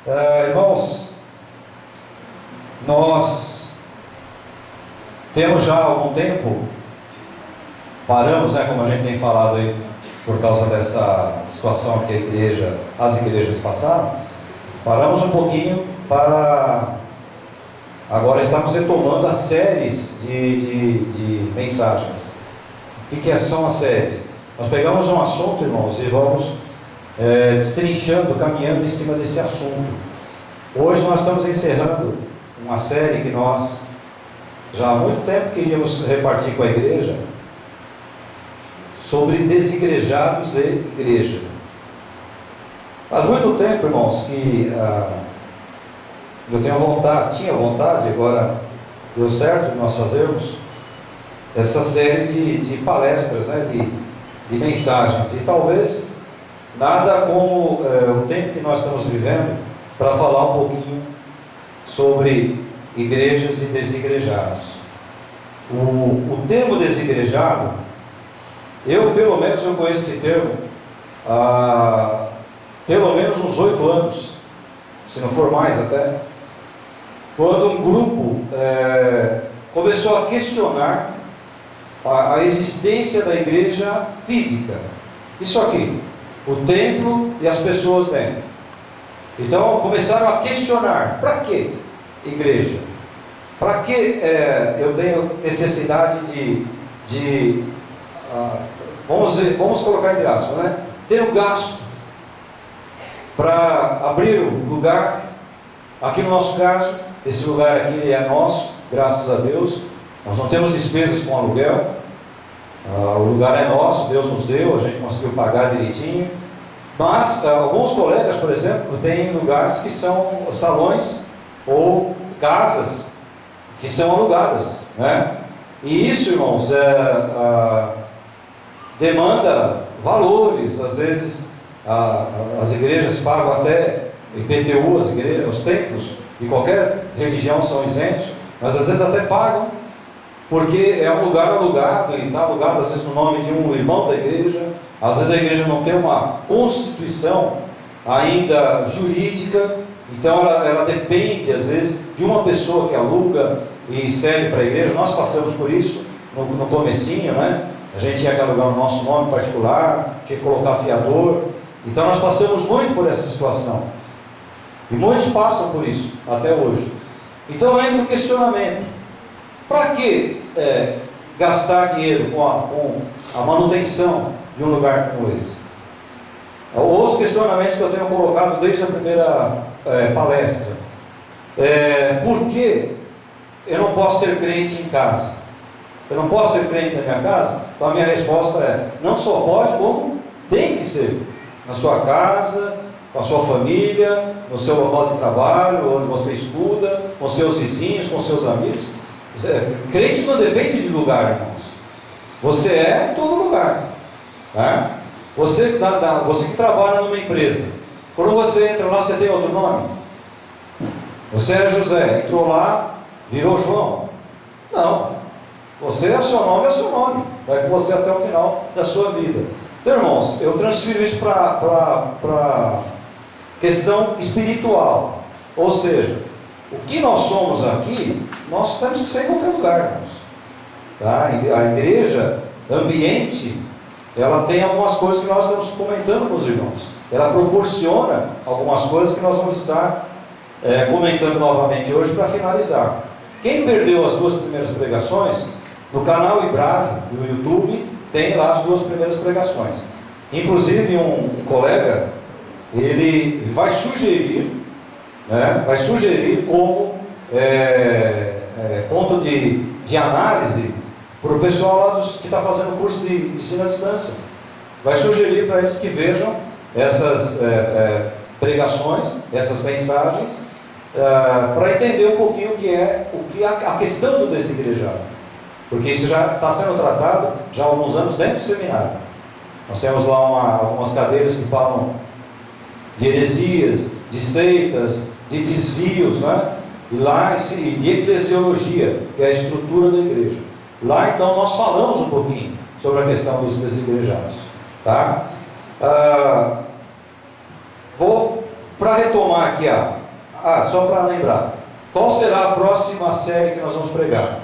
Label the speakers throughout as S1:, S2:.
S1: Irmãos, nós temos já há algum tempo, paramos, como a gente tem falado aí, por causa dessa situação que as igrejas passaram, paramos um pouquinho para agora estamos retomando as séries de mensagens. O que são as séries? Nós pegamos um assunto, irmãos, e vamos destrinchando, caminhando em cima desse assunto. Hoje nós estamos encerrando uma série que nós já há muito tempo queríamos repartir com a igreja, sobre desigrejados e igreja. Faz muito tempo, irmãos, que eu tinha vontade, agora deu certo de nós fazermos essa série de palestras, de mensagens, e talvez nada como o tempo que nós estamos vivendo para falar um pouquinho sobre igrejas e desigrejados. O termo desigrejado, pelo menos eu conheço esse termo há pelo menos uns 8 anos, se não for mais até, quando um grupo começou a questionar a existência da igreja física. Isso aqui, o templo e as pessoas dentro. Então começaram a questionar: para que igreja? Para que eu tenho necessidade vamos colocar entre aspas, ter um gasto para abrir o lugar? Aqui no nosso caso, esse lugar aqui é nosso, graças a Deus. Nós não temos despesas com aluguel. O lugar é nosso, Deus nos deu, a gente conseguiu pagar direitinho. Mas alguns colegas, por exemplo, têm lugares que são salões ou casas que são alugadas, E isso, irmãos, demanda valores. Às vezes as igrejas pagam até IPTU, as igrejas, os templos de qualquer religião são isentos, mas às vezes até pagam, porque é um lugar alugado, e está alugado às vezes no nome de um irmão da igreja. Às vezes a igreja não tem uma constituição ainda jurídica, então ela depende às vezes de uma pessoa que aluga e cede para a igreja. Nós passamos por isso no comecinho, A gente tinha que alugar o nosso nome particular, tinha que colocar fiador. Então nós passamos muito por essa situação, e muitos passam por isso até hoje. Então entra o questionamento: para que gastar dinheiro com a manutenção de um lugar como esse? Os questionamentos que eu tenho colocado desde a primeira palestra: por que eu não posso ser crente em casa? Eu não posso ser crente na minha casa? Então a minha resposta é: não só pode, como tem que ser. Na sua casa, com a sua família, no seu local de trabalho, onde você estuda, com seus vizinhos, com seus amigos. Crente não depende de lugar, irmãos. Você é em todo lugar, Você que trabalha numa empresa, quando você entra lá, você tem outro nome? Você é José, entrou lá, virou João? Não. Você é seu nome, vai com você até o final da sua vida. Então, irmãos, eu transfiro isso para questão espiritual. Ou seja, o que nós somos aqui, nós temos que ser em qualquer lugar, irmãos. A igreja, ambiente, ela tem algumas coisas que nós estamos comentando com os irmãos. Ela proporciona algumas coisas que nós vamos estar comentando novamente hoje para finalizar. Quem perdeu as 2 primeiras pregações, no canal Ibrave do YouTube, tem lá as 2 primeiras pregações. Inclusive um colega, ele vai sugerir, como ponto de análise para o pessoal lá que está fazendo o curso de ensino à distância. Vai sugerir para eles que vejam essas pregações, essas mensagens, para entender um pouquinho o que é a questão do desigrejado. Porque isso já está sendo tratado já há alguns anos dentro do seminário. Nós temos lá algumas cadeiras que falam de heresias, de seitas, de desvios, E lá de eclesiologia, que é a estrutura da igreja. Lá então nós falamos um pouquinho sobre a questão dos desigrejados, Vou para retomar aqui, só para lembrar, qual será a próxima série que nós vamos pregar?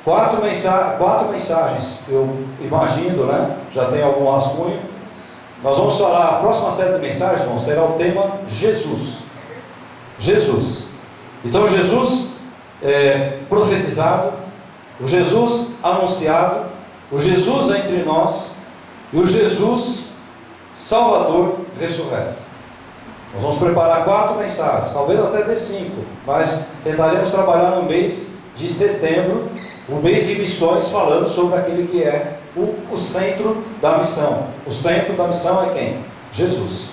S1: Quatro mensagens, eu imagino, né? Já tem algum rascunho. Nós vamos falar, a próxima série de mensagens, irmãos, terá o tema Jesus. Jesus. Então, Jesus profetizado, o Jesus anunciado, o Jesus entre nós e o Jesus Salvador ressurreto. Nós vamos preparar 4 mensagens, talvez até de 5, mas tentaremos trabalhar no mês de setembro, o mês de missões, falando sobre aquele que é o centro da missão. O centro da missão é quem? Jesus.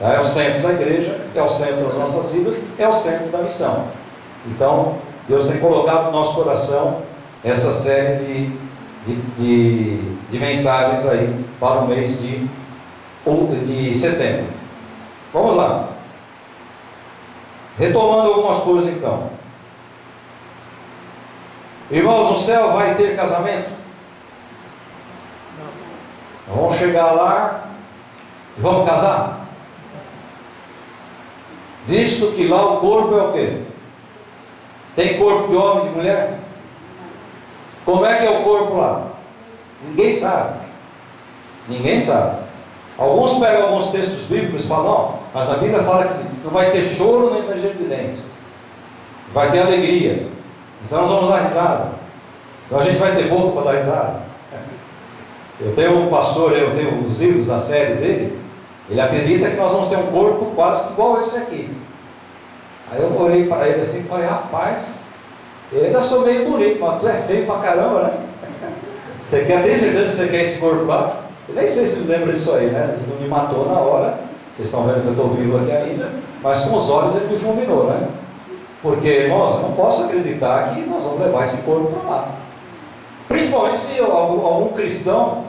S1: É o centro da igreja, é o centro das nossas vidas, é o centro da missão. Então, Deus tem colocado no nosso coração essa série de mensagens aí para o mês de setembro. Vamos lá. Retomando algumas coisas então. Irmãos, no céu vai ter casamento? Não. Vamos chegar lá e vamos casar? Visto que lá o corpo é o quê? Tem corpo de homem e de mulher? Como é que é o corpo lá? Ninguém sabe. Ninguém sabe. Alguns pegam alguns textos bíblicos e falam, mas a Bíblia fala que não vai ter choro nem ranger de dentes. Vai ter alegria. Então nós vamos dar risada. Então a gente vai ter boca para dar risada. Eu tenho um pastor, eu tenho os livros da série dele. Ele acredita que nós vamos ter um corpo quase igual esse aqui. Aí eu olhei para ele assim e falei, rapaz, eu ainda sou meio bonito, mas tu é feio pra caramba, né? Você quer ter certeza que você quer esse corpo lá? Eu nem sei se me lembra disso aí, né? Ele não me matou na hora. Vocês estão vendo que eu estou vivo aqui ainda. Mas com os olhos ele me fulminou, né? Porque, irmãos, eu não posso acreditar que nós vamos levar esse corpo para lá. Principalmente se algum cristão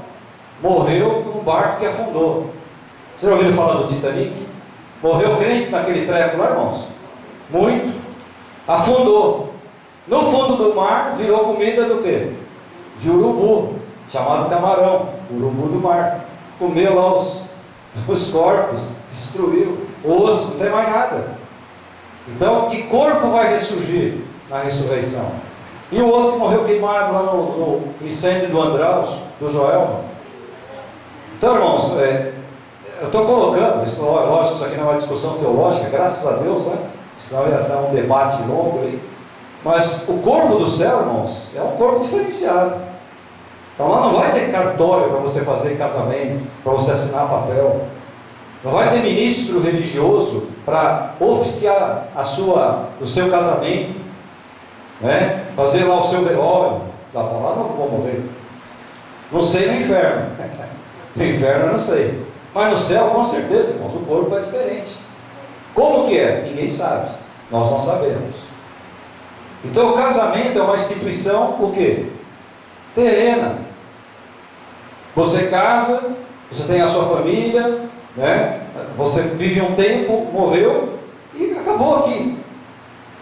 S1: morreu num barco que afundou. Vocês já ouviram falar do Titanic? Morreu crente naquele treco lá, irmãos? Muito. Afundou. No fundo do mar virou comida do quê? De urubu, chamado camarão, urubu do mar. Comeu lá os corpos, destruiu o osso, não tem mais nada. Então, que corpo vai ressurgir na ressurreição? E o outro que morreu queimado lá no incêndio do Andraus, do Joel. Então, irmãos, eu estou colocando, lógico, isso aqui não é uma discussão teológica, graças a Deus, né? Senão ia dar um debate longo aí. Mas o corpo do céu, irmãos, é um corpo diferenciado. Então lá não vai ter cartório para você fazer casamento, para você assinar papel. Não vai ter ministro religioso para oficiar o seu casamento, né? Fazer lá o seu velório. Lá não vou morrer. Não sei no inferno. No inferno eu não sei. Mas no céu, com certeza, irmãos, o corpo é diferente. Como que é? Ninguém sabe. Nós não sabemos. Então o casamento é uma instituição, o quê? Terrena. Você casa, você tem a sua família, né? Você vive um tempo, morreu e acabou aqui.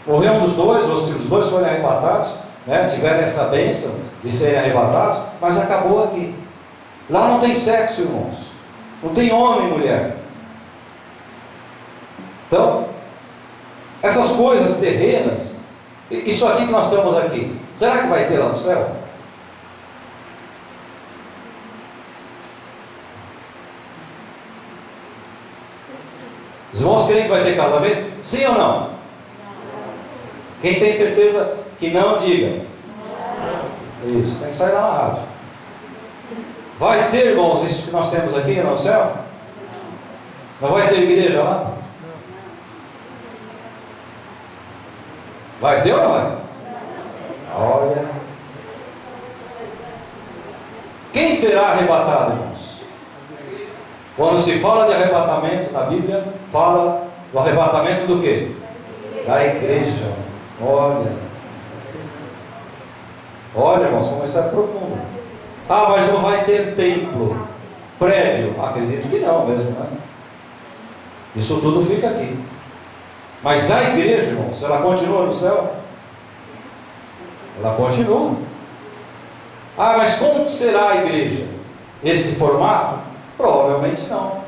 S1: Morreu um dos dois, ou se os dois forem arrebatados, né? Tiverem essa bênção de serem arrebatados, mas acabou aqui. Lá não tem sexo, irmãos. Não tem homem e mulher. Então, essas coisas terrenas, isso aqui que nós estamos aqui, será que vai ter lá no céu? Os irmãos creem que vai ter casamento? Sim ou não? Quem tem certeza que não, diga. Isso, tem que sair lá na rádio. Vai ter, irmãos, isso que nós temos aqui no céu? Não vai ter igreja lá? Vai ter ou não vai? Olha. Quem será arrebatado, irmãos? Quando se fala de arrebatamento na Bíblia, fala do arrebatamento do quê? Da igreja. Olha. Olha, irmãos, como isso é profundo. Ah, mas não vai ter templo, prédio? Acredito que não mesmo, né? Isso tudo fica aqui. Mas a igreja, irmãos, ela continua no céu? Ela continua. Ah, mas como será a igreja? Esse formato? Provavelmente não.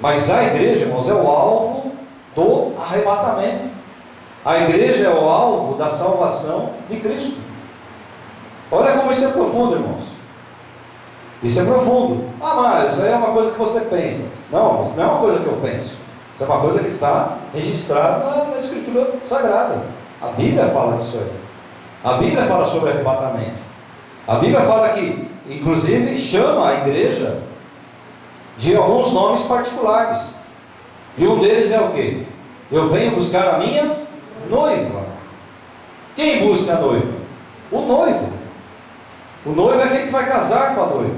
S1: Mas a igreja, irmãos, é o alvo do arrebatamento. A igreja é o alvo da salvação de Cristo. Olha como isso é profundo, irmãos. Isso é profundo. Ah, mas isso aí é uma coisa que você pensa. Não, isso não é uma coisa que eu penso. Isso é uma coisa que está registrada na Escritura Sagrada. A Bíblia fala disso aí. A Bíblia fala sobre arrebatamento. A Bíblia fala que, inclusive, chama a igreja de alguns nomes particulares. E um deles é o quê? Eu venho buscar a minha noiva. Quem busca a noiva? O noivo. O noivo é aquele que vai casar com a noiva.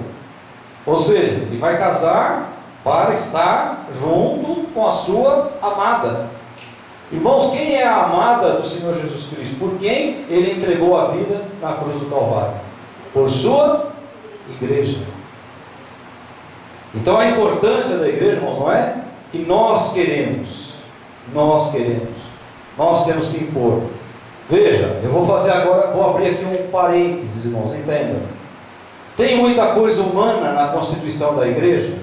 S1: Ou seja, ele vai casar para estar junto com a sua amada. Irmãos, quem é a amada do Senhor Jesus Cristo? Por quem Ele entregou a vida na cruz do Calvário? Por sua igreja. Então a importância da igreja, irmãos, não é que nós queremos. Nós temos que impor. Veja, eu vou fazer agora, vou abrir aqui um parênteses, irmãos, entendam. Tem muita coisa humana na constituição da igreja?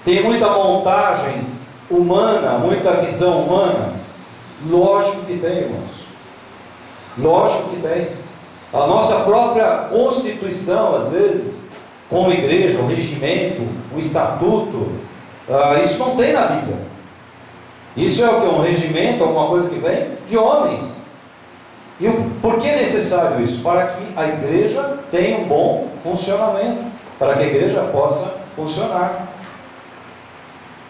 S1: Tem muita montagem humana, muita visão humana? Lógico que tem, irmãos. Lógico que tem. A nossa própria constituição, às vezes, como igreja, o regimento, o estatuto, isso não tem na Bíblia. Isso é o que? Um regimento, alguma coisa que vem de homens. E por que é necessário isso? Para que a igreja tenha um bom funcionamento, para que a igreja possa funcionar.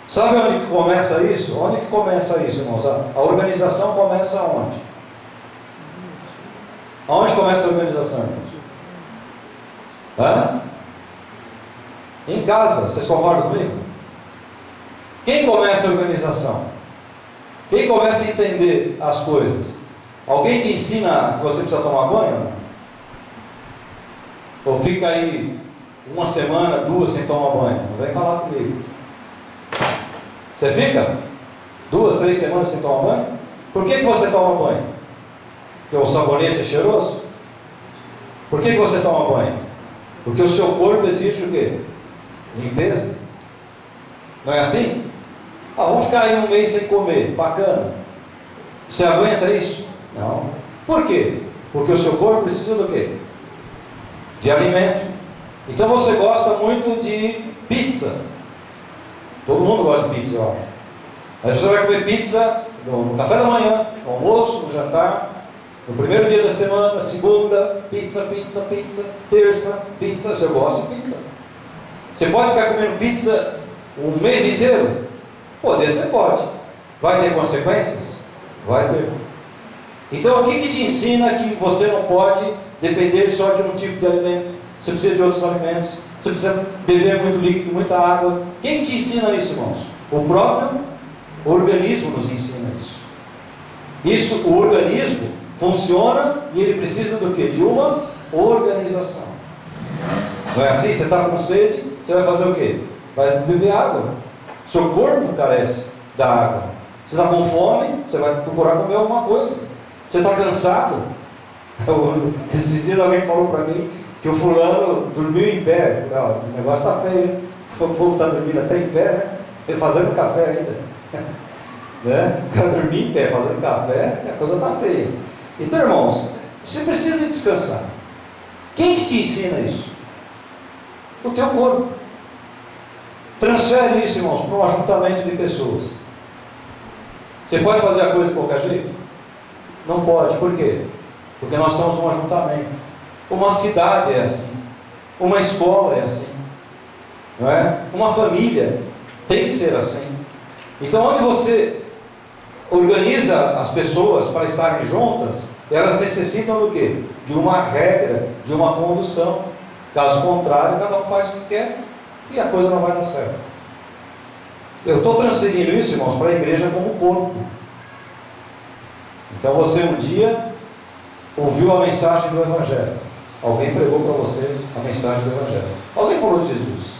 S1: Sabe onde que começa isso? Onde que começa isso, irmãos? A organização começa onde? Aonde começa a organização, irmãos? Em casa, vocês concordam comigo? Quem começa a organização? Quem começa a entender as coisas? Alguém te ensina que você precisa tomar banho? Ou fica aí uma semana, 2 sem tomar banho? Não vem falar comigo. Você fica 2, 3 semanas sem tomar banho? Por que você toma banho? Porque o sabonete é cheiroso? Por que você toma banho? Porque o seu corpo exige o quê? Limpeza. Não é assim? Vamos ficar aí um mês sem comer. Bacana. Você aguenta isso? Não. Por quê? Porque o seu corpo precisa do quê? De alimento. Então você gosta muito de pizza. Todo mundo gosta de pizza, eu acho. Mas você vai comer pizza no café da manhã, no almoço, no jantar, no primeiro dia da semana, segunda, pizza, terça, pizza. Você gosta de pizza? Você pode ficar comendo pizza um mês inteiro? Poder, você pode. Vai ter consequências? Vai ter. Então, o que te ensina que você não pode depender só de um tipo de alimento? Você precisa de outros alimentos. Você precisa beber muito líquido, muita água. Quem te ensina isso, irmãos? O próprio organismo nos ensina isso. O organismo funciona e ele precisa do quê? De uma organização. Não é assim? Você está com sede, você vai fazer o quê? Vai beber água. Seu corpo carece da água. Você está com fome, você vai procurar comer alguma coisa. Você está cansado? Esses dias alguém falou para mim que o fulano dormiu em pé. O negócio está feio. O povo está dormindo até em pé, né? Fazendo café ainda. Né? O cara dormir em pé, fazendo café, a coisa está feia. Então, irmãos, você precisa de descansar. Quem que te ensina isso? O teu corpo. Transfere isso, irmãos, para um ajuntamento de pessoas. Você pode fazer a coisa de qualquer jeito? Não pode. Por quê? Porque nós somos um ajuntamento. Uma cidade é assim. Uma escola é assim. Não é? Uma família tem que ser assim. Então, onde você organiza as pessoas para estarem juntas, elas necessitam do quê? De uma regra, de uma condução. Caso contrário, cada um faz o que quer e a coisa não vai dar certo. Eu estou transferindo isso, irmãos, para a igreja como corpo. Então você um dia ouviu a mensagem do Evangelho. Alguém pregou para você a mensagem do Evangelho. Alguém falou de Jesus.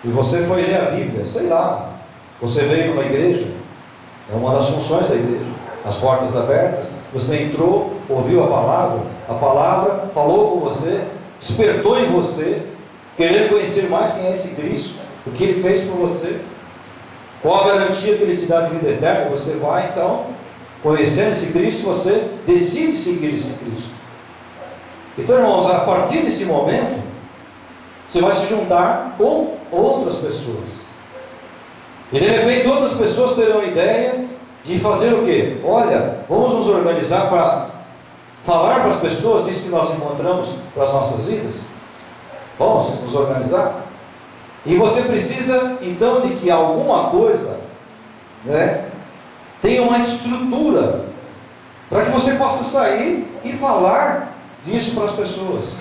S1: E você foi ler a Bíblia, sei lá. Você veio numa igreja. É uma das funções da igreja. As portas abertas. Você entrou, ouviu a palavra falou com você, despertou em você, querendo conhecer mais quem é esse Cristo, o que Ele fez por você. Qual a garantia que Ele te dá de vida eterna? Você vai, então, conhecendo esse Cristo, você decide seguir esse Cristo. Então, irmãos, a partir desse momento, você vai se juntar com outras pessoas. E de repente outras pessoas terão ideia de fazer o quê? Olha, vamos nos organizar para falar para as pessoas isso que nós encontramos para as nossas vidas. Vamos nos organizar? E você precisa então de que alguma coisa, né, tenha uma estrutura para que você possa sair e falar disso para as pessoas.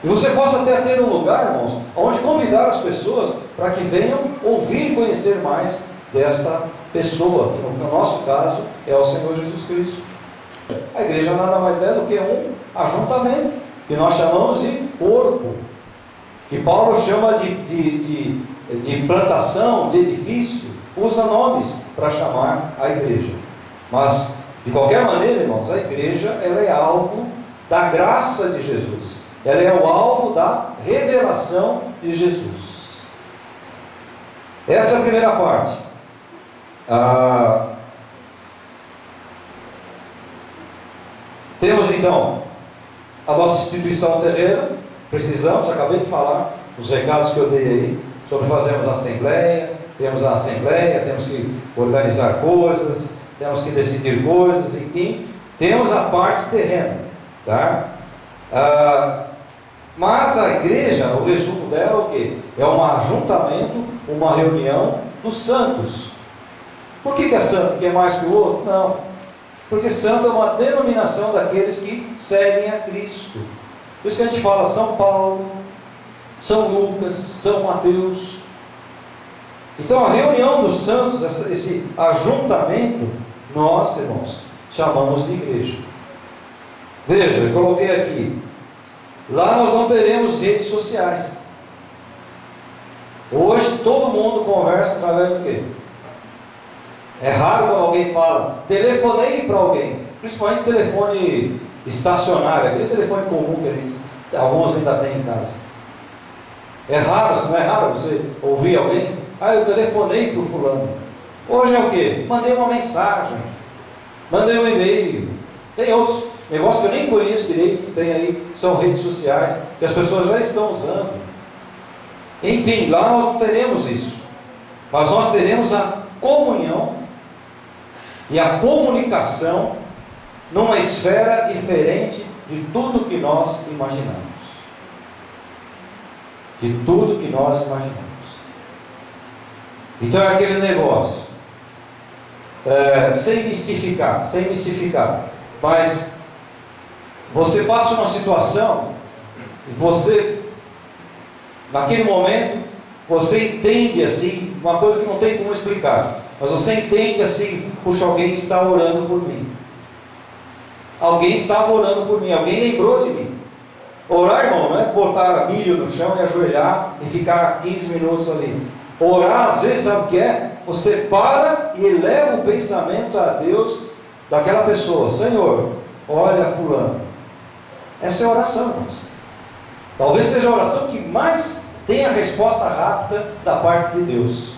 S1: E você possa até ter um lugar, irmãos, onde convidar as pessoas para que venham ouvir e conhecer mais desta pessoa, que no nosso caso é o Senhor Jesus Cristo. A igreja nada mais é do que um ajuntamento, que nós chamamos de corpo, que Paulo chama de plantação, de edifício, usa nomes para chamar a igreja. Mas, de qualquer maneira, irmãos, a igreja ela é alvo da graça de Jesus. Ela é o alvo da revelação de Jesus. Essa é a primeira parte. Temos então a nossa instituição terrena. Precisamos, acabei de falar os recados que eu dei aí, sobre fazermos assembleia. Temos a assembleia, temos que organizar coisas, temos que decidir coisas, enfim. Temos a parte terrena, tá? Mas a igreja, o resumo dela é o quê? É um ajuntamento, uma reunião dos santos. Por que é santo? Porque é mais que o outro? Não. Porque santo é uma denominação daqueles que seguem a Cristo. Por isso que a gente fala São Paulo, São Lucas, São Mateus. Então a reunião dos santos, esse ajuntamento, nós, irmãos, chamamos de igreja. Veja, eu coloquei aqui. Lá nós não teremos redes sociais. Hoje todo mundo conversa através do quê? É raro quando alguém fala, telefonei para alguém, principalmente telefone estacionário, aquele telefone comum que a gente, alguns ainda tem em casa. É raro, se não é raro você ouvir alguém, eu telefonei para o fulano. Hoje é o quê? Mandei uma mensagem, mandei um e-mail, tem outros negócios que eu nem conheço direito, que tem aí, são redes sociais, que as pessoas já estão usando. Enfim, lá nós não teremos isso, mas nós teremos a comunhão e a comunicação numa esfera diferente de tudo que nós imaginamos. De tudo que nós imaginamos. Então é aquele negócio, sem mistificar, mas você passa uma situação e você, naquele momento, você entende assim, uma coisa que não tem como explicar, mas você entende assim, puxa, alguém está orando por mim. Alguém estava orando por mim, alguém lembrou de mim. Orar, irmão, não é botar milho no chão e ajoelhar e ficar 15 minutos ali. Orar, às vezes, sabe o que é? Você para e eleva o pensamento a Deus daquela pessoa. Senhor, olha fulano. Essa é a oração, irmãos. Talvez seja a oração que mais tem a resposta rápida da parte de Deus.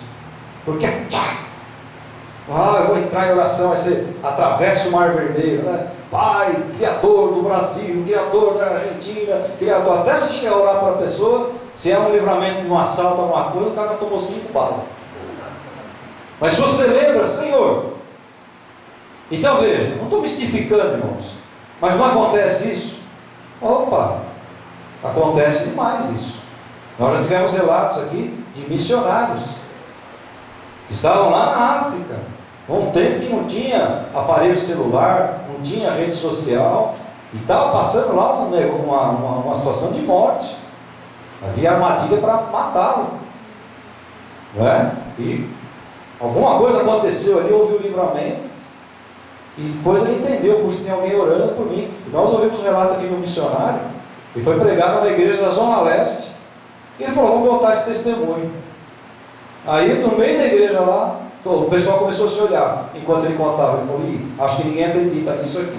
S1: Porque eu vou entrar em oração, aí você atravessa o Mar Vermelho, né? Pai, Criador do Brasil, Criador da Argentina, Criador, até se chegar a orar para a pessoa, se é um livramento de um assalto, alguma coisa, o cara tomou 5 balas. Mas se você lembra, Senhor, então veja, não estou mistificando, irmãos, mas não acontece isso? Opa, acontece demais isso. Nós já tivemos relatos aqui de missionários que estavam lá na África, um tempo que não tinha aparelho celular, não tinha rede social, e estava passando lá uma situação de morte. Havia armadilha para matá-lo, não é? E alguma coisa aconteceu ali, houve o livramento, e depois ele entendeu, puxa, tem alguém orando por mim. E nós ouvimos um relato aqui do missionário, que foi pregado na igreja da Zona Leste, e ele falou, vou contar esse testemunho. Aí no meio da igreja lá, o pessoal começou a se olhar, enquanto ele contava. Ele falou, acho que ninguém acredita nisso aqui.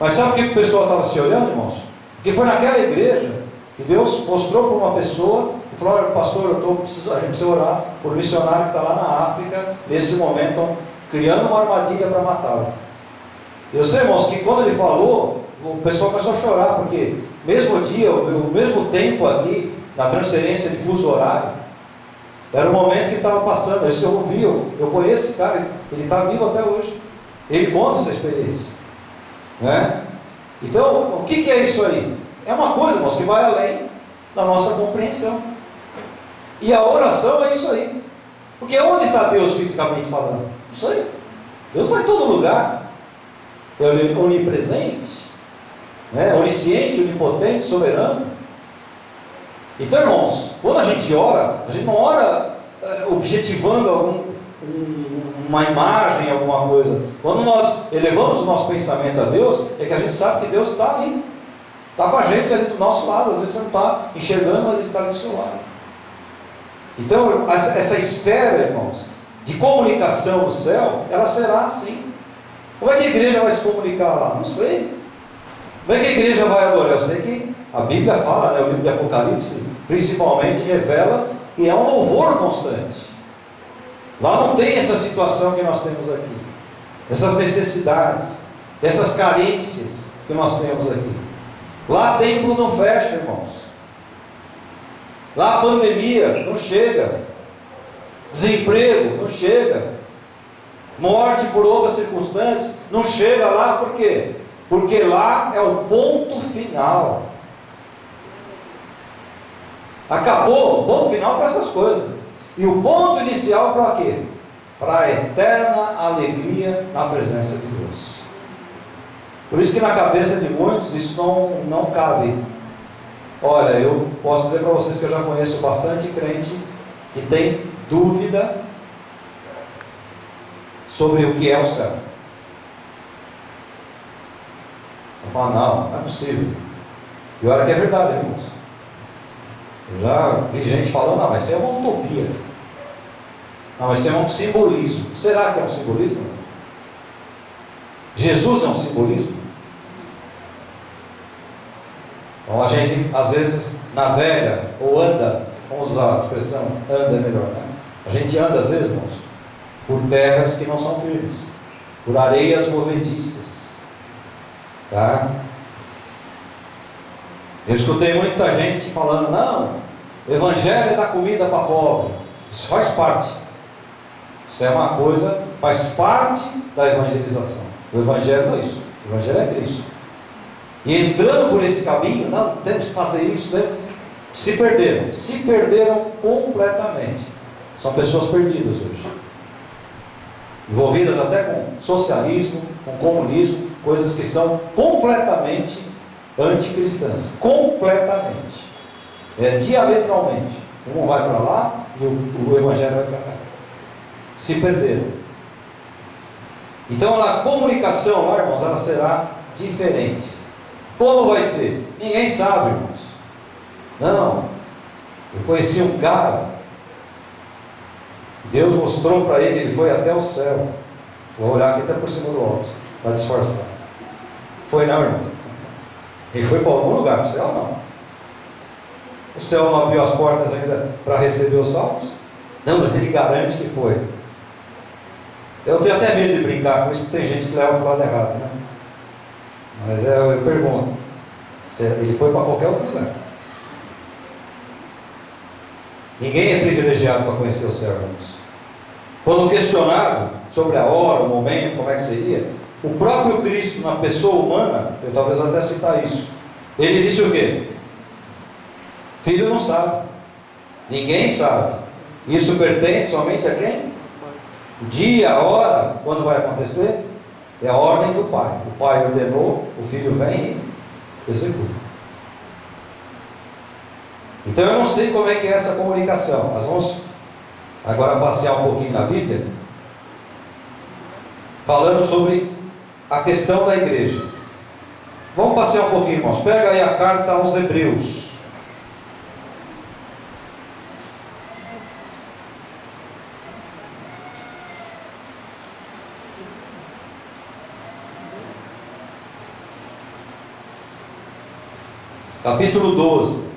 S1: Mas sabe por que o pessoal estava se olhando, irmãos? Porque foi naquela igreja E Deus mostrou para uma pessoa e falou: olha, pastor, a gente precisa orar por um missionário que está lá na África, nesse momento, estão criando uma armadilha para matá-lo. Eu sei, irmãos, que quando ele falou, o pessoal começou a chorar, porque mesmo dia, o mesmo tempo aqui, na transferência de fuso horário, era o momento que ele estava passando. Isso eu ouvi, eu conheço esse cara, ele está vivo até hoje. Ele conta essa experiência, né? Então, o que é isso aí? É uma coisa, irmãos, que vai além da nossa compreensão. E a oração é isso aí. Porque onde está Deus fisicamente falando? Isso aí. Deus está em todo lugar. É onipresente, né? Onisciente, onipotente, soberano. Então, irmãos, quando a gente não ora objetivando uma imagem, alguma coisa. Quando nós elevamos o nosso pensamento a Deus, é que a gente sabe que Deus está ali, está com a gente ali do nosso lado. Às vezes você não está enxergando, mas Ele está do seu lado. Então, essa esfera, irmãos, de comunicação do céu, ela será assim. Como é que a igreja vai se comunicar lá? Não sei. Como é que a igreja vai adorar? Eu sei que a Bíblia fala, né, o livro de Apocalipse, principalmente, revela que é um louvor constante. Lá não tem essa situação que nós temos aqui, essas necessidades, essas carências que nós temos aqui. Lá templo não fecha, irmãos. Lá a pandemia não chega, desemprego não chega, morte por outras circunstâncias não chega lá. Por quê? Porque lá é o ponto final. Acabou o ponto final para essas coisas. E o ponto inicial para quê? Para a eterna alegria na presença de Deus. Por isso que na cabeça de muitos isso não cabe. Olha, eu posso dizer para vocês que eu já conheço bastante crente que tem dúvida sobre o que é o céu. Eu falo, não é possível. E olha que é verdade, irmãos. Eu já vi gente falando, não, mas isso é uma utopia. Não, mas isso é um simbolismo. Será que é um simbolismo? Jesus é um simbolismo? Então a gente, às vezes, navega ou anda, vamos usar a expressão, anda é melhor, né? A gente anda, às vezes, irmãos, por terras que não são firmes, por areias movediças, tá? Eu escutei muita gente falando, não, o evangelho é dar comida para pobre. Isso faz parte. Isso é uma coisa, faz parte da evangelização. O evangelho não é isso. O evangelho é Cristo. E entrando por esse caminho, não, temos que fazer isso, né? Se perderam completamente. São pessoas perdidas hoje, envolvidas até com socialismo, com comunismo, coisas que são completamente anticristãs, completamente, diametralmente. Um vai para lá e o evangelho vai para cá. Se perderam. Então a comunicação lá, irmãos, ela será diferente. Como vai ser? Ninguém sabe, irmãos. Não, eu conheci um cara, Deus mostrou para ele foi até o céu. Vou olhar aqui até por cima do óculos, para disfarçar. Foi não, irmãos. Ele foi para algum lugar, para o céu não. O céu não abriu as portas ainda para receber os salvos? Não, mas ele garante que foi. Eu tenho até medo de brincar com isso, porque tem gente que leva para o lado errado, né? Mas eu pergunto, ele foi para qualquer outro lugar. Ninguém é privilegiado para conhecer o céu, irmãos. Quando questionado sobre a hora, o momento, como é que seria, o próprio Cristo, na pessoa humana, eu talvez até citar isso, ele disse o quê? Filho não sabe, ninguém sabe, isso pertence somente a quem? O dia, a hora, quando vai acontecer, é a ordem do Pai. O Pai ordenou, o Filho vem e executa. Então eu não sei como é que é essa comunicação. Nós vamos agora passear um pouquinho na Bíblia, falando sobre a questão da igreja. Vamos passear um pouquinho, irmãos. Pega aí a carta aos Hebreus. Capítulo 12.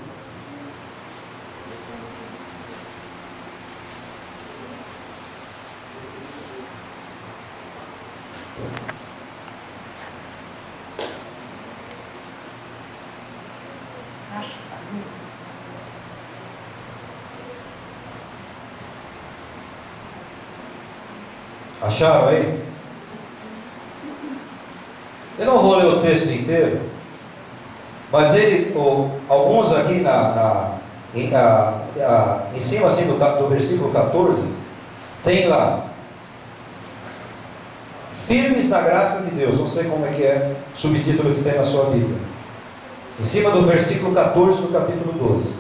S1: Acharam aí? Eu não vou ler o texto inteiro, mas alguns aqui em cima assim, do versículo 14, tem lá: firmes na graça de Deus. Não sei como é que é o subtítulo que tem na sua Bíblia. Em cima do versículo 14 do capítulo 12.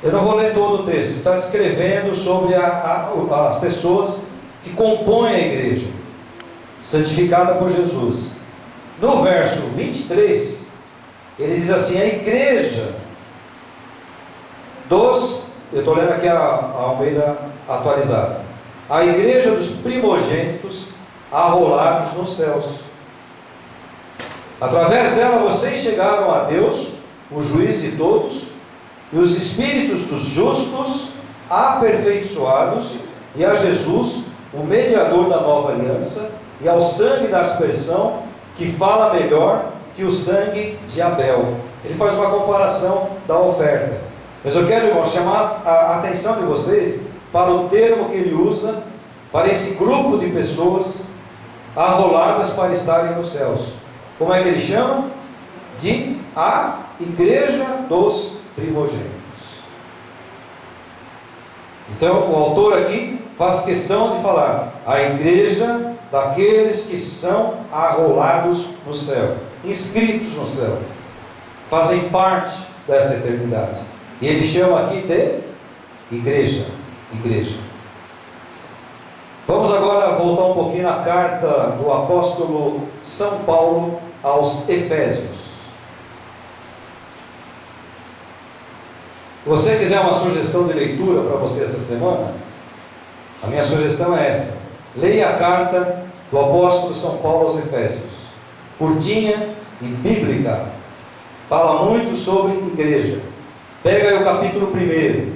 S1: Eu não vou ler todo o texto. Está escrevendo sobre as pessoas que compõem a igreja, santificada por Jesus. No verso 23, ele diz assim: a igreja eu estou lendo aqui a Almeida atualizada, a igreja dos primogênitos arrolados nos céus. Através dela vocês chegaram a Deus, o juiz de todos, e os espíritos dos justos aperfeiçoados, e a Jesus, o mediador da nova aliança, e ao sangue da aspersão, que fala melhor que o sangue de Abel. Ele faz uma comparação da oferta. Mas eu quero, irmãos, chamar a atenção de vocês para o termo que ele usa para esse grupo de pessoas arroladas para estarem nos céus. Como é que ele chama? De a igreja dos primogênitos. Então o autor aqui faz questão de falar a igreja daqueles que são arrolados no céu, inscritos no céu, fazem parte dessa eternidade. E ele chama aqui de igreja. Vamos agora voltar um pouquinho na carta do apóstolo São Paulo aos Efésios. Se você quiser uma sugestão de leitura para você essa semana, a minha sugestão é essa: leia a carta do apóstolo São Paulo aos Efésios. Curtinha e bíblica, fala muito sobre igreja. Pega aí o capítulo 1.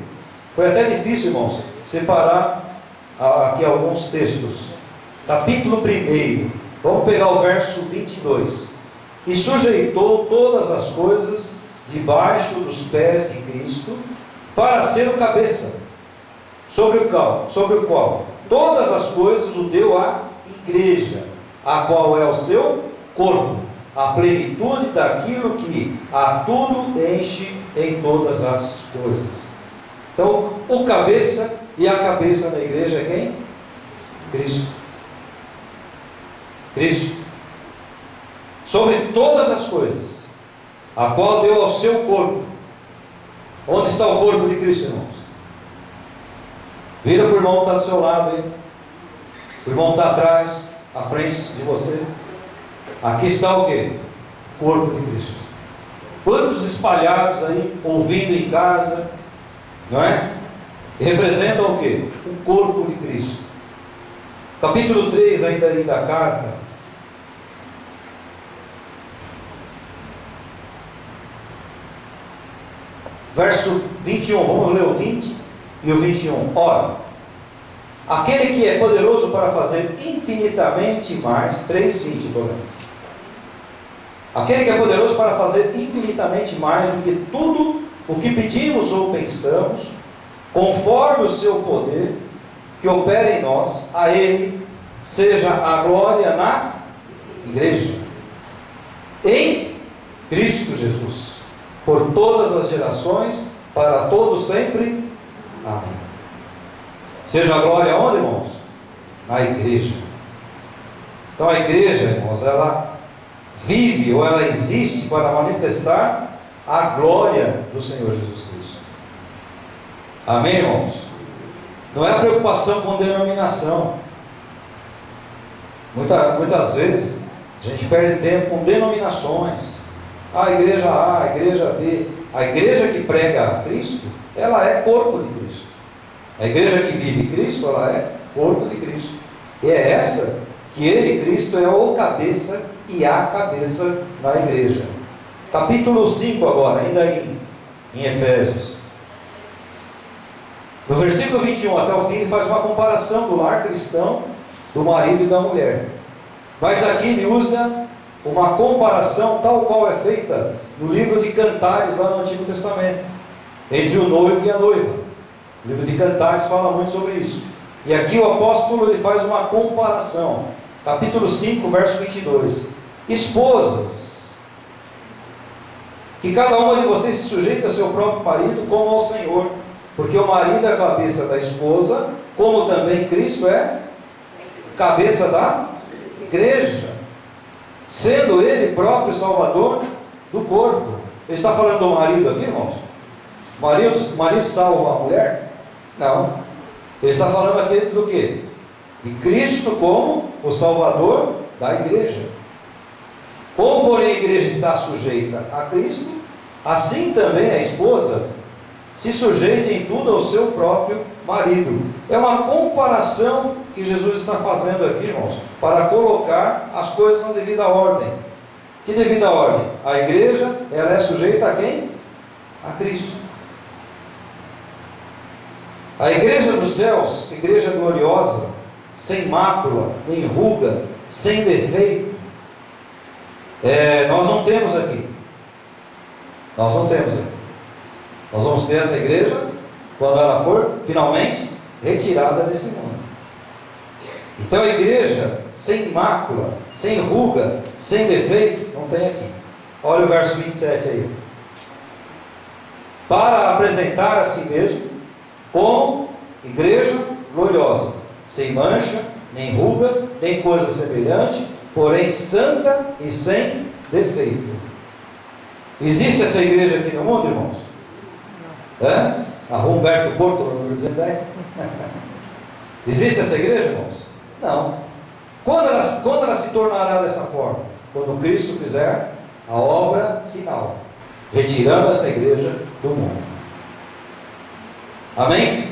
S1: Foi até difícil, irmãos, separar aqui alguns textos. Capítulo 1, vamos pegar o verso 22. E sujeitou todas as coisas debaixo dos pés de Cristo, para ser o cabeça, sobre o qual todas as coisas o deu à igreja, a qual é o seu corpo, a plenitude daquilo que a tudo enche em todas as coisas. Então, o cabeça e a cabeça da igreja é quem? Cristo. Sobre todas as coisas, a qual deu ao seu corpo. Onde está o corpo de Cristo, irmãos? Vira para o irmão que está do seu lado aí. O irmão está atrás, à frente de você. Aqui está o quê? O corpo de Cristo. Quantos espalhados aí, ouvindo em casa, não é? Representam o quê? O corpo de Cristo. Capítulo 3 ainda aí da carta. Verso 21, vamos ler o 20 e o 21. Ora, aquele que é poderoso para fazer infinitamente mais, 3:20, aquele que é poderoso para fazer infinitamente mais do que tudo o que pedimos ou pensamos, conforme o seu poder, que opera em nós, a Ele seja a glória na igreja, em Cristo Jesus, por todas as gerações, para todos sempre. Amém. Seja a glória onde, irmãos? Na igreja. Então a igreja, irmãos, ela vive ou ela existe para manifestar a glória do Senhor Jesus Cristo. Amém, irmãos? Não é preocupação com denominação. Muitas vezes a gente perde tempo com denominações. A igreja A, a igreja B. A igreja que prega a Cristo, ela é corpo de Cristo. A igreja que vive Cristo, ela é corpo de Cristo. E é essa que Ele, Cristo, é o cabeça e a cabeça da igreja. Capítulo 5 agora, ainda em Efésios. No versículo 21 até o fim, ele faz uma comparação do lar cristão, do marido e da mulher. Mas aqui ele usa uma comparação tal qual é feita no livro de Cantares, lá no Antigo Testamento, entre o noivo e a noiva. O livro de Cantares fala muito sobre isso. E aqui o apóstolo ele faz uma comparação. Capítulo 5, verso 22. Esposas, que cada uma de vocês se sujeite ao seu próprio marido como ao Senhor, porque o marido é a cabeça da esposa, como também Cristo é cabeça da igreja, sendo Ele próprio Salvador do corpo. Ele está falando do marido aqui, irmãos? O marido salva a mulher? Não. Ele está falando aqui do quê? De Cristo como o Salvador da igreja. Como, porém, a igreja está sujeita a Cristo, assim também a esposa se sujeita em tudo ao seu próprio marido. É uma comparação que Jesus está fazendo aqui, irmãos, para colocar as coisas na devida ordem. Que devida ordem? A igreja, ela é sujeita a quem? A Cristo. A igreja dos céus, igreja gloriosa, sem mácula, nem ruga, sem defeito, nós não temos aqui. Nós não temos aqui. Nós vamos ter essa igreja quando ela for finalmente retirada desse mundo. Então a igreja sem mácula, sem ruga, sem defeito, não tem aqui. Olha o verso 27 aí. Para apresentar a si mesmo como igreja gloriosa, sem mancha, nem ruga, nem coisa semelhante, porém santa e sem defeito. Existe essa igreja aqui no mundo, irmãos? A Rua Humberto Porto, número 17? Existe essa igreja, irmãos? Não. Quando ela se tornará dessa forma? Quando Cristo fizer a obra final, retirando essa igreja do mundo. Amém?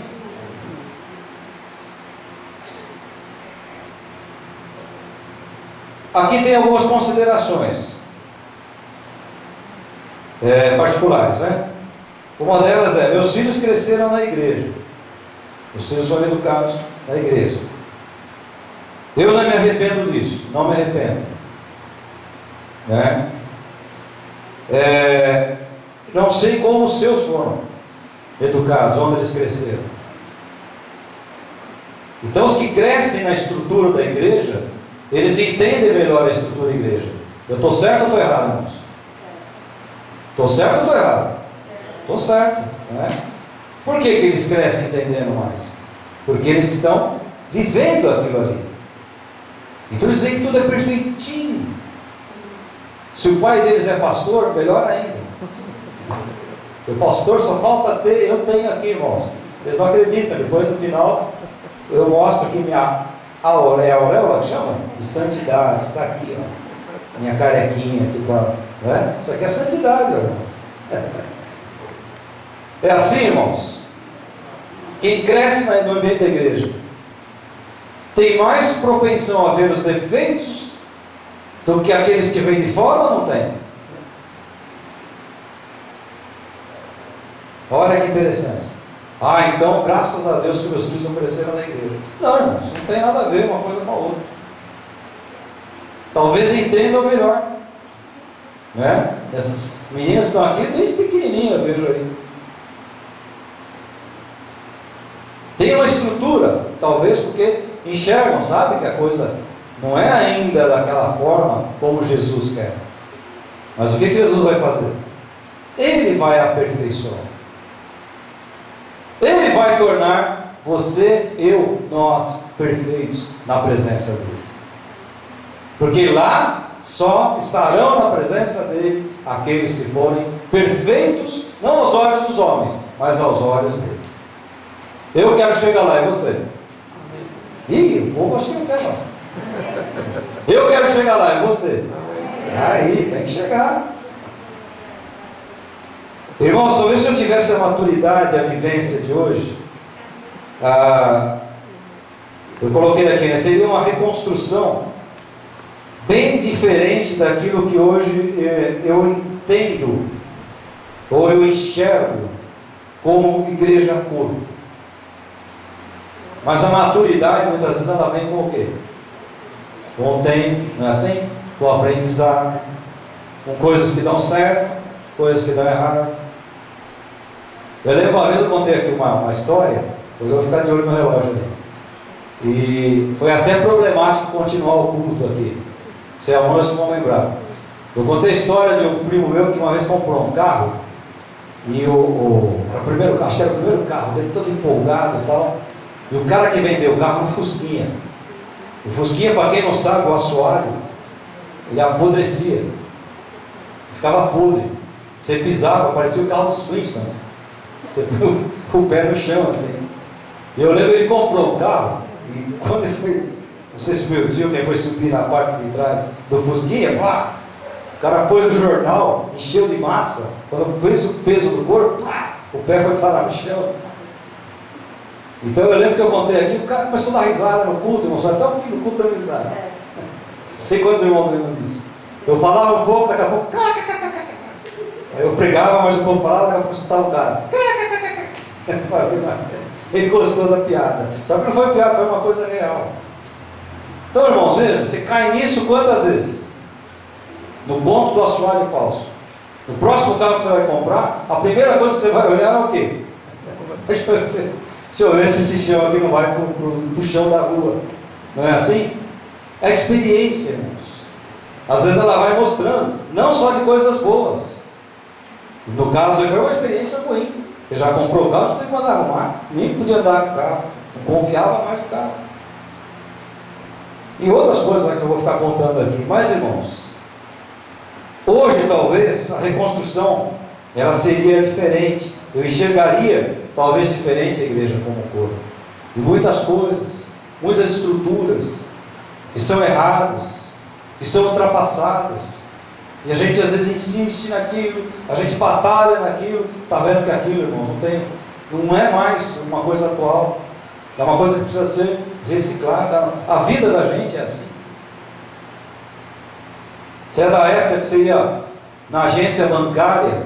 S1: Aqui tem algumas considerações particulares, né? Uma delas é: meus filhos cresceram na igreja, os filhos foram educados na igreja. Eu não me arrependo disso, não me arrependo, né? Não sei como os seus foram educados, onde eles cresceram. Então os que crescem na estrutura da igreja, eles entendem melhor a estrutura da igreja. Eu estou certo ou estou errado, irmãos? Estou certo ou estou errado? Estou certo, né? Por que eles crescem entendendo mais? Porque eles estão vivendo aquilo ali. Então eles veem que tudo é perfeitinho. Se o pai deles é pastor, melhor ainda. O pastor só falta ter, eu tenho aqui, irmãos. Eles não acreditam, depois no final eu mostro aqui minha auréola, que chama? De santidade, está aqui, ó. Minha carequinha aqui, né? Isso aqui é santidade, irmãos. É assim, irmãos. Quem cresce no ambiente da igreja tem mais propensão a ver os defeitos do que aqueles que vêm de fora, ou não tem? Olha que interessante. Então, graças a Deus que meus filhos não cresceram na igreja. Não, irmãos, não tem nada a ver uma coisa com a outra. Talvez entendam melhor, né? Essas meninas estão aqui desde pequenininha, eu vejo aí. Tem uma estrutura, talvez porque enxergam, sabe que a coisa não é ainda daquela forma como Jesus quer. Mas o que Jesus vai fazer? Ele vai aperfeiçoar. Ele vai tornar você, eu, nós perfeitos na presença dele. Porque lá só estarão na presença dele aqueles que forem perfeitos, não aos olhos dos homens, mas aos olhos dele. Eu quero chegar lá, e você? Ih, o povo acho que não quer não. Eu quero chegar lá, e você? Aí, tem que chegar. Irmãos, talvez se eu tivesse a maturidade, a vivência de hoje, eu coloquei aqui, né, seria uma reconstrução bem diferente daquilo que hoje eu entendo, ou eu enxergo como igreja corpo. Mas a maturidade muitas vezes ela vem com o quê? Com o tempo, não é assim? Com o aprendizado, com coisas que dão certo, coisas que dão errado. Eu lembro uma vez, eu contei aqui uma história, hoje eu vou ficar de olho no relógio ali. E foi até problemático continuar o culto aqui. Se alguns vão lembrar. Eu contei a história de um primo meu que uma vez comprou um carro. E era o primeiro carro, acho que era o primeiro carro, ele todo empolgado e tal. E o cara que vendeu o carro, um Fusquinha. O Fusquinha, para quem não sabe, o assoalho, ele apodrecia. Ficava podre. Você pisava, parecia o carro dos Flintstones. Você põe o pé no chão assim. E eu lembro que ele comprou um carro. E quando ele foi, não sei se meu tio, quem foi subir na parte de trás do Fusquinha, pá, o cara pôs o jornal, encheu de massa. Quando pôs o peso do corpo, pá, o pé foi parar no chão. Então eu lembro que eu contei aqui, o cara começou a dar risada no culto, irmão, só até o fim do culto dando risada. Sei quantos irmãos lembram disso. Eu falava um pouco, daqui a pouco. Aí eu pregava, mas o povo falava, daqui a pouco escutava o cara. Ele gostou da piada. Só que não foi piada, foi uma coisa real. Então, irmãos, veja, você cai nisso quantas vezes? No ponto do assoalho falso. No próximo carro que você vai comprar, a primeira coisa que você vai olhar é o quê? Deixa eu ver se esse chão aqui não vai para o chão da rua. Não é assim? É experiência, irmãos. Às vezes ela vai mostrando, não só de coisas boas. No caso, foi uma experiência ruim. Ele já comprou o carro, já tem que mandar arrumar. Nem podia andar com o carro. Não confiava mais no carro. E outras coisas que eu vou ficar contando aqui. Mas, irmãos, hoje talvez a reconstrução ela seria diferente. Eu enxergaria talvez diferente a igreja como corpo. E muitas coisas, muitas estruturas que são erradas, que são ultrapassadas. E a gente às vezes insiste naquilo, a gente batalha naquilo, está vendo que aquilo, irmão, não é mais uma coisa atual, é uma coisa que precisa ser reciclada. A vida da gente é assim. Você é da época que você ia na agência bancária,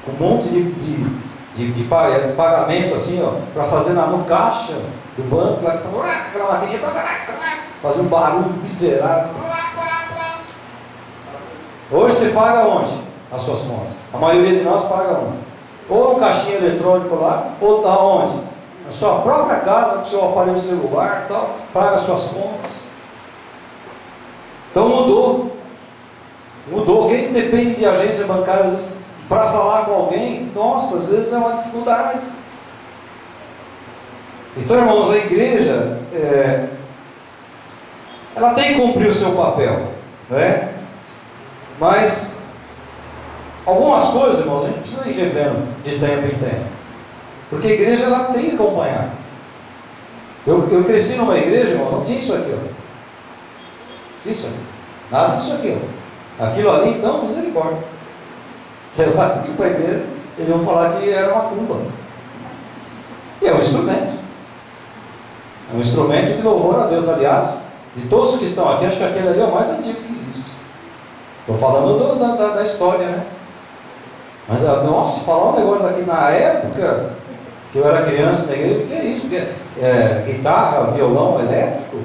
S1: com um monte de pagamento assim, ó, para fazer no caixa do banco, aquela maquininha, fazer um barulho miserável. Hoje você paga onde? As suas contas. A maioria de nós paga onde? Ou no caixinha eletrônico lá, ou está onde? Na sua própria casa, com o seu aparelho celular e tal, paga as suas contas. Então mudou. Mudou. Quem depende de agência bancária, às vezes, para falar com alguém, nossa, às vezes é uma dificuldade. Então, irmãos, a igreja, ela tem que cumprir o seu papel, não é? Mas, algumas coisas, irmãos, a gente precisa ir revendo de tempo em tempo. Porque a igreja, ela tem que acompanhar. Eu cresci numa igreja, irmãos, não tinha isso aqui, ó. Tinha isso aqui. Nada disso aqui, ó. Aquilo ali, então, misericórdia. Levasse aqui para a igreja, eles vão falar que era uma cumba. E é um instrumento. É um instrumento de louvor a Deus. Aliás, de todos os que estão aqui, acho que aquele ali é o mais antigo que existe. Estou falando da história, né? Mas, nossa, falar um negócio aqui na época que eu era criança na igreja, que é isso? Guitarra, violão elétrico.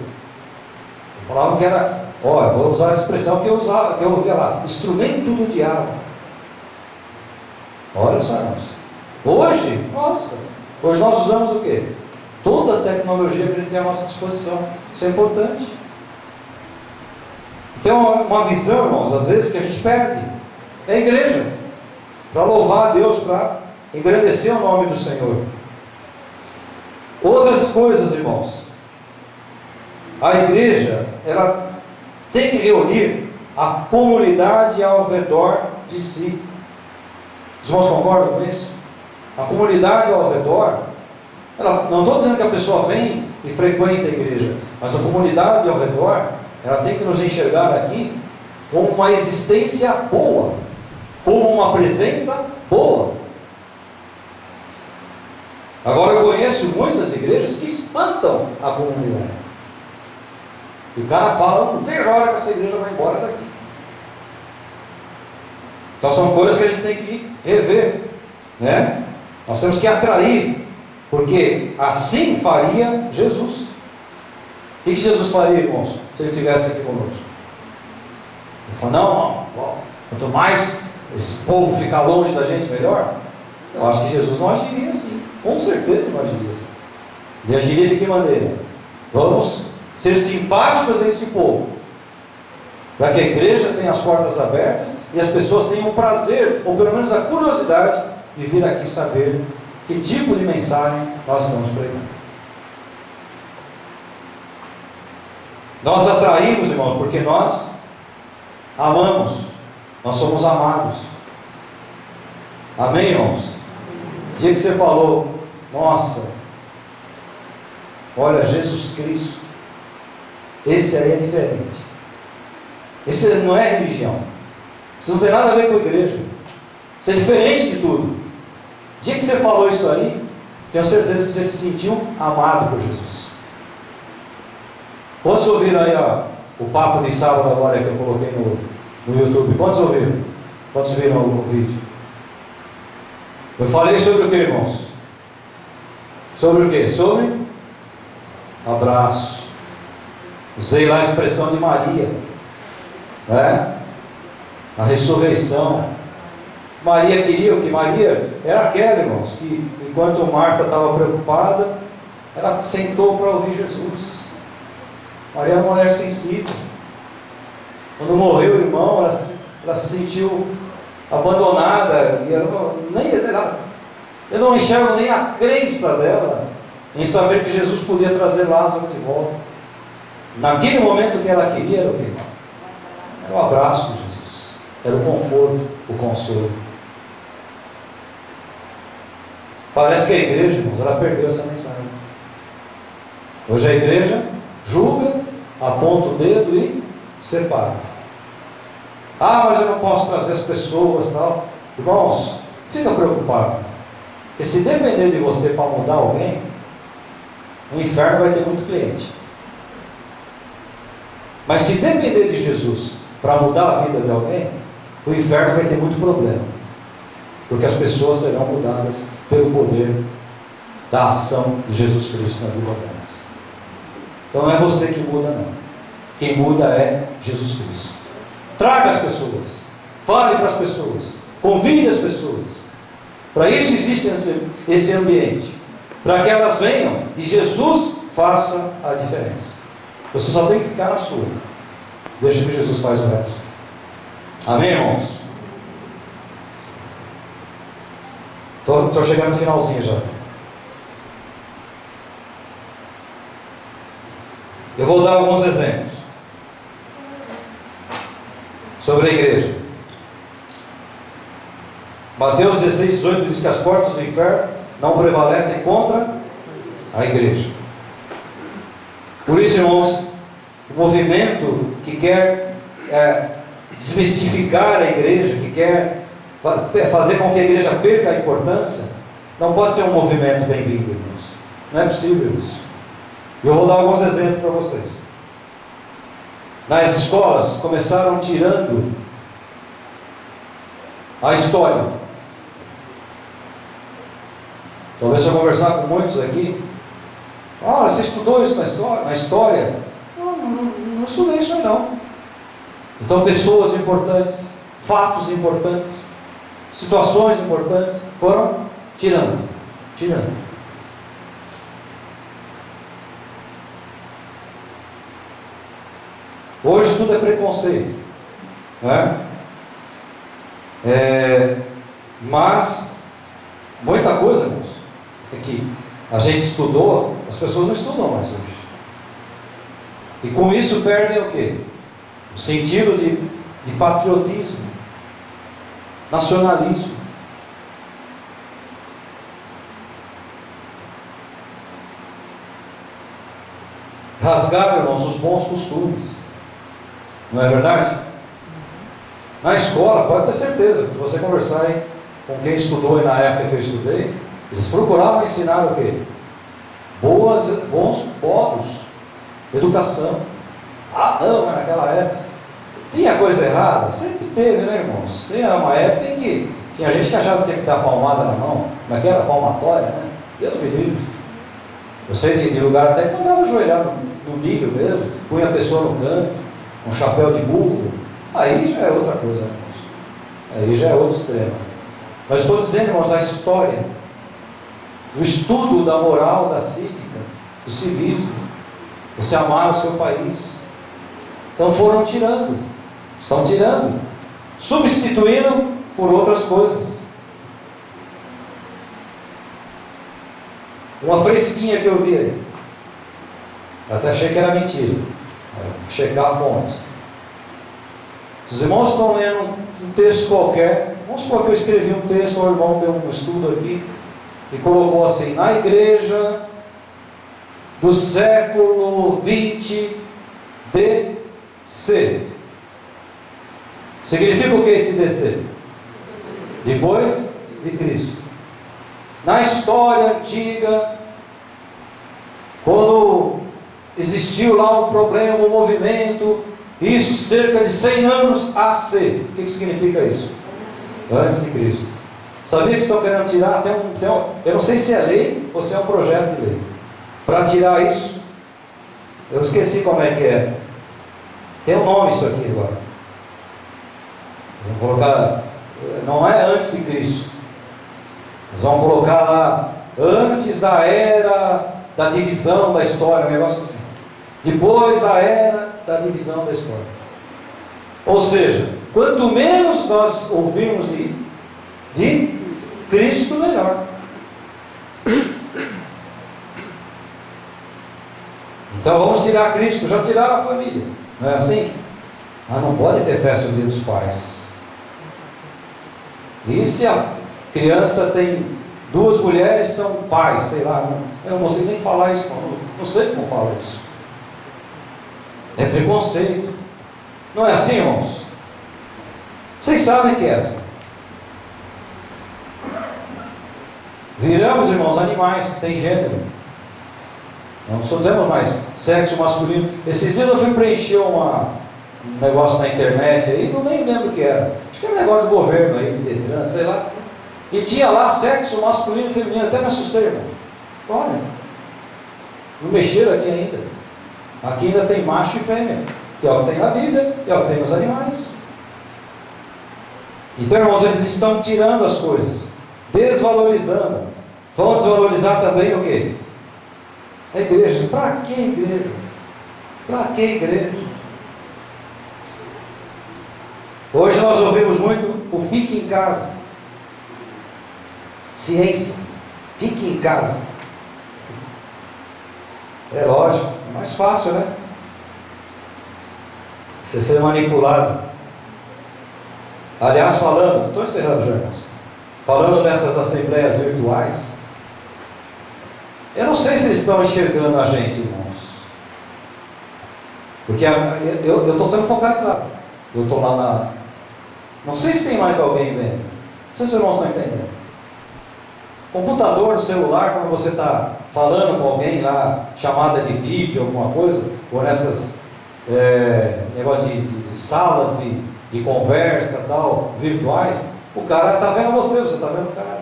S1: Falavam que era, vou usar a expressão que eu ouvia lá, instrumento do diabo. Olha só, irmãos. Hoje nós usamos o quê? Toda a tecnologia que a gente tem à nossa disposição. Isso é importante. Tem uma visão, irmãos, às vezes que a gente perde. É a igreja. Para louvar a Deus, para engrandecer o nome do Senhor. Outras coisas, irmãos. A igreja, ela tem que reunir a comunidade ao redor de si. Os irmãos concordam com isso? A comunidade ao redor, não estou dizendo que a pessoa vem e frequenta a igreja, mas a comunidade ao redor, ela tem que nos enxergar aqui como uma existência boa, como uma presença boa. Agora eu conheço muitas igrejas que espantam a comunidade. E o cara fala, não vejo a hora que essa igreja vai embora daqui. Então são coisas que a gente tem que rever, né? Nós temos que atrair, porque assim faria Jesus. O que Jesus faria, irmãos, se ele estivesse aqui conosco? Ele falou, não, quanto mais esse povo ficar longe da gente, melhor. Eu acho que Jesus não agiria assim, com certeza não agiria assim. Ele agiria de que maneira? Vamos ser simpáticos a esse povo, para que a igreja tenha as portas abertas e as pessoas tenham o prazer, ou pelo menos a curiosidade, de vir aqui saber que tipo de mensagem nós estamos pregando. Nós atraímos, irmãos, porque nós amamos, nós somos amados. Amém, irmãos? O dia que você falou, nossa, olha, Jesus Cristo, esse aí é diferente. Esse não é religião. Isso não tem nada a ver com a igreja. Isso é diferente de tudo. O dia que você falou isso aí, tenho certeza que você se sentiu amado por Jesus. Quantos ouviram aí, ó, o papo de sábado agora que eu coloquei no YouTube? Quantos ouviram? Quantos viram o vídeo? Eu falei sobre o que, irmãos? Sobre o que? Sobre abraço. Usei lá a expressão de Maria, né? A ressurreição. Maria queria o que? Maria era aquela, irmãos, que enquanto Marta estava preocupada, ela sentou para ouvir Jesus. Maria é uma mulher sensível. Quando morreu o irmão, ela se sentiu abandonada. E eu não enxergo nem a crença dela em saber que Jesus podia trazer Lázaro de volta. Naquele momento que ela queria era o quê? Era o abraço de Jesus, era o conforto, o consolo. Parece que a igreja, irmãos, ela perdeu essa mensagem. Hoje a igreja julga, aponta o dedo e separa. Ah, mas eu não posso trazer as pessoas, tal. Irmãos, fica preocupado, porque se depender de você para mudar alguém, o inferno vai ter muito cliente. Mas se depender de Jesus para mudar a vida de alguém, o inferno vai ter muito problema, porque as pessoas serão mudadas pelo poder da ação de Jesus Cristo na vida delas. Então não é você que muda, não. Quem muda é Jesus Cristo. Traga as pessoas, fale para as pessoas, convide as pessoas. Para isso existe esse ambiente, para que elas venham e Jesus faça a diferença. Você só tem que ficar na sua. Deixa que Jesus faz o resto. Amém, irmãos? Estou chegando no finalzinho já. Eu vou dar alguns exemplos sobre a igreja. Mateus 16, 18 diz que as portas do inferno não prevalecem contra a igreja. Por isso, irmãos, o movimento que quer desmistificar a igreja, que quer fazer com que a igreja perca a importância, não pode ser um movimento bem-vindo, irmãos. Não é possível isso. Eu vou dar alguns exemplos para vocês. Nas escolas começaram tirando a história. Talvez se eu conversar com muitos aqui, você estudou isso na história? Não estudei isso aí não. Então pessoas importantes, fatos importantes, situações importantes foram tirando. Hoje tudo é preconceito, não é? Mas muita coisa, irmãos, é que a gente estudou, as pessoas não estudam mais hoje. E com isso perdem o quê? O sentido de patriotismo, nacionalismo. Rasgaram, irmãos, os bons costumes. Não é verdade? Na escola, pode ter certeza, se você conversar aí com quem estudou aí na época que eu estudei, eles procuravam ensinar o quê? Bons modos, educação. Não, mas naquela época tinha coisa errada? Sempre teve, né, irmãos? Tinha uma época em que tinha gente que achava que tinha que dar palmada na mão, mas que era palmatória, né? Deus me livre. Eu sei que de lugar até que mandava ajoelhar no milho mesmo, punha a pessoa no canto, um chapéu de burro. Aí já é outra coisa, irmãos. Aí já é outro extremo. Mas estou dizendo, irmãos, a história, o estudo da moral, da cívica, do civismo, você amar o seu país. Então foram tirando, estão tirando, substituindo por outras coisas. Uma fresquinha que eu vi aí, eu até achei que era mentira, vou checar a fonte. Se os irmãos estão lendo um texto qualquer, vamos supor que eu escrevi um texto, o irmão deu um estudo aqui e colocou assim: na igreja do século 20 DC. Significa o que esse DC? Depois de Cristo. Na história antiga, quando existiu lá um problema, um movimento, isso cerca de 100 anos AC. O que significa isso? Antes de Cristo. Sabia que estão querendo tirar? Eu não sei se é lei ou se é um projeto de lei. Para tirar isso, eu esqueci como é que é. Tem um nome isso aqui agora. Vamos colocar, não é antes de Cristo. Nós vamos colocar lá, antes da era da divisão da história, um negócio assim. Depois da era da divisão da história. Ou seja, quanto menos nós ouvirmos de Cristo, melhor. Então vamos tirar Cristo, já tiraram a família, não é assim? Mas não pode ter festa no dia dos pais. E se a criança tem 2 mulheres, são pais, sei lá, eu não consigo nem falar isso, não sei como fala isso. É preconceito. Não é assim, irmãos? Vocês sabem que é assim. Viramos, irmãos, animais que têm gênero. Não só temos mais sexo masculino. Esses dias eu fui preencher um negócio na internet aí, não nem lembro o que era. Acho que era um negócio do governo aí, de Detran, sei lá. E tinha lá sexo masculino e feminino. Até me assustei, irmão. Olha, não mexeram aqui ainda. Aqui ainda tem macho e fêmea. Que é o que tem na Bíblia, é o que tem nos animais. Então, irmãos, eles estão tirando as coisas, desvalorizando. Vão desvalorizar também o quê? A igreja. Para que igreja? Para que igreja? Hoje nós ouvimos muito o fique em casa. Ciência. Fique em casa. É lógico, é mais fácil, né? Você ser manipulado. Aliás, estou encerrando já, irmãos. Falando dessas assembleias virtuais, eu não sei se eles estão enxergando a gente, irmãos. Porque eu estou sendo focalizado. Eu estou lá na... Não sei se tem mais alguém vendo. Não sei se os irmãos estão entendendo. Computador, no celular, quando você está falando com alguém lá, chamada de vídeo, alguma coisa, ou nessas negócios de salas de conversa tal, virtuais, o cara está vendo você está vendo o cara.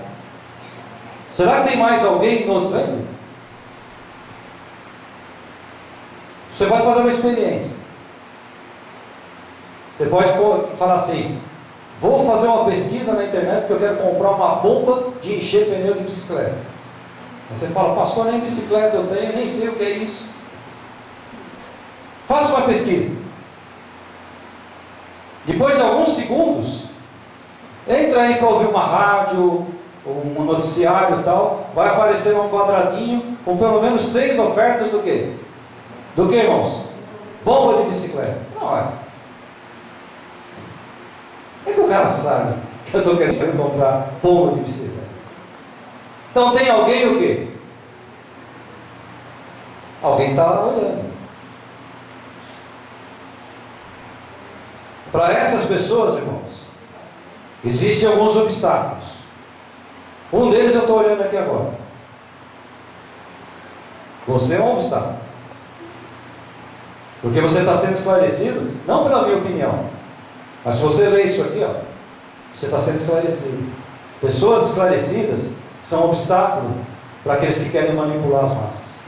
S1: Será que tem mais alguém nos vendo? Você pode fazer uma experiência. Você pode falar assim: vou fazer uma pesquisa na internet porque eu quero comprar uma bomba de encher pneu de bicicleta. Aí você fala: pastor, nem bicicleta eu tenho, nem sei o que é isso. Faça uma pesquisa. Depois de alguns segundos, entra aí para ouvir uma rádio, um noticiário e tal, vai aparecer um quadradinho com pelo menos 6 ofertas do quê? Do que, irmãos? Bomba de bicicleta. Não é. É que o cara sabe que eu estou querendo comprar bomba de bicicleta. Então tem alguém o quê? Alguém está lá olhando. Para essas pessoas, irmãos, existem alguns obstáculos. Um deles eu estou olhando aqui agora. Você é um obstáculo. Porque você está sendo esclarecido, não pela minha opinião, mas se você ler isso aqui, ó, você está sendo esclarecido. Pessoas esclarecidas são obstáculo para aqueles que querem manipular as massas.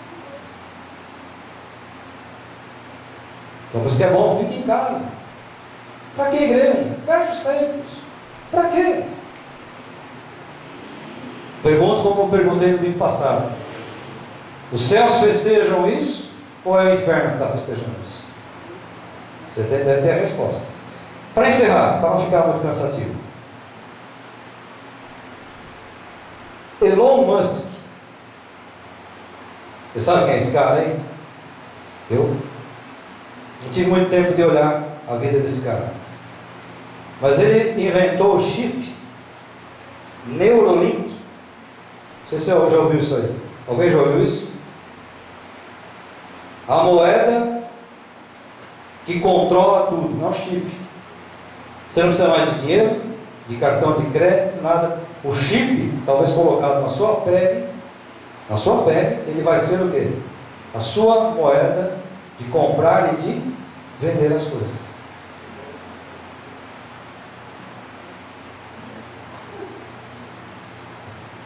S1: Então, por isso que é bom, fique em casa. Para que igreja? Feche os templos. Para quê? Pergunto como eu perguntei no domingo passado. Os céus festejam isso? Ou é o inferno que está festejando isso? Você deve ter a resposta. Para encerrar, para não ficar muito cansativo. Elon Musk. Você sabe quem é esse cara aí? Eu não tive muito tempo de olhar a vida desse cara. Mas ele inventou o chip Neuralink. Não sei se você já ouviu isso aí. Alguém já ouviu isso? A moeda que controla tudo, não é o chip. Você não precisa mais de dinheiro, de cartão de crédito, nada. O chip, talvez colocado na sua pele, ele vai ser o quê? A sua moeda de comprar e de vender as coisas.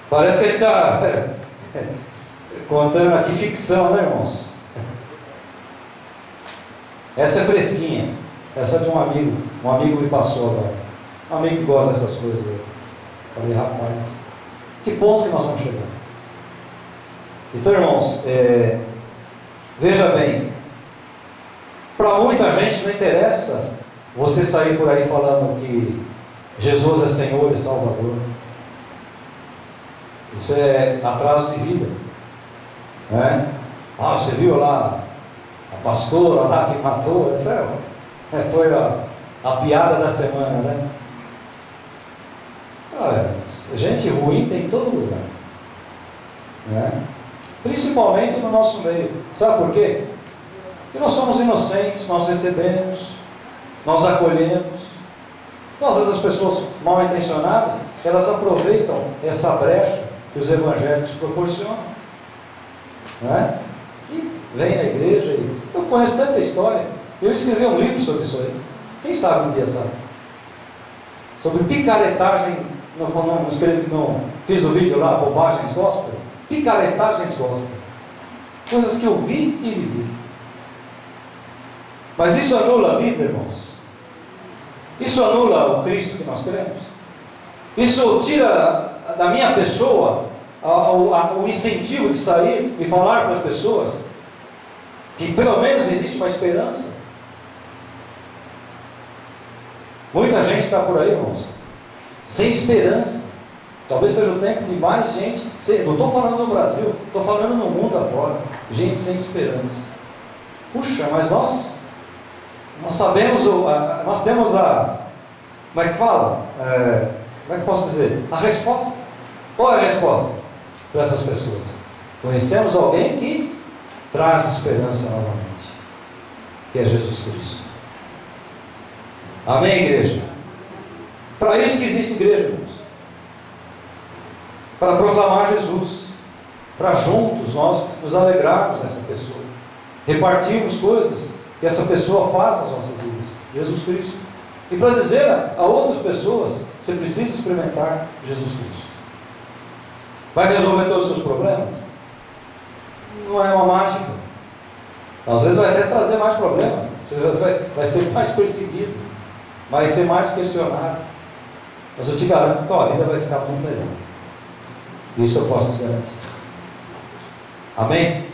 S1: Parece que ele está contando aqui ficção, né, irmãos? Essa é fresquinha. Essa é de um amigo me passou agora. Um amigo que gosta dessas coisas aí. Falei, rapaz, que ponto que nós vamos chegar? Então, irmãos, veja bem, para muita gente não interessa você sair por aí falando que Jesus é Senhor e Salvador. Isso é atraso de vida, né? Ah, você viu lá a pastora lá que matou? Foi a piada da semana, né? Olha, gente ruim tem em todo lugar, né? Principalmente no nosso meio. Sabe por quê? Porque nós somos inocentes, nós recebemos, nós acolhemos. Então, às vezes as pessoas mal intencionadas, elas aproveitam essa brecha que os evangélicos proporcionam, né? E vem na igreja e eu conheço tanta história. Eu escrevi um livro sobre isso aí. Quem sabe um dia sabe? Sobre picaretagem. Não fiz o vídeo lá, bobagens gospel. Picaretagens gospel. Coisas que eu vi e vivi. Mas isso anula a Bíblia, irmãos? Isso anula o Cristo que nós cremos? Isso tira da minha pessoa o incentivo de sair e falar para as pessoas que pelo menos existe uma esperança? Muita gente está por aí, irmãos, sem esperança. Talvez seja o tempo de mais gente, não estou falando no Brasil, estou falando no mundo afora, gente sem esperança. Puxa, mas nós sabemos, nós temos como é que fala? Como é que posso dizer? A resposta. Qual é a resposta para essas pessoas? Conhecemos alguém que traz esperança novamente, que é Jesus Cristo. Amém, igreja? Para isso que existe igreja, irmãos. Para proclamar Jesus, para juntos nós nos alegrarmos nessa pessoa, repartirmos coisas que essa pessoa faz nas nossas vidas, Jesus Cristo, e para dizer a outras pessoas: você precisa experimentar Jesus Cristo. Vai resolver todos os seus problemas? Não é uma mágica. Às vezes vai até trazer mais problema. Você vai ser mais perseguido, vai ser mais questionado. Mas eu te garanto que a tua vida vai ficar muito melhor. Isso eu posso te garantir. Amém?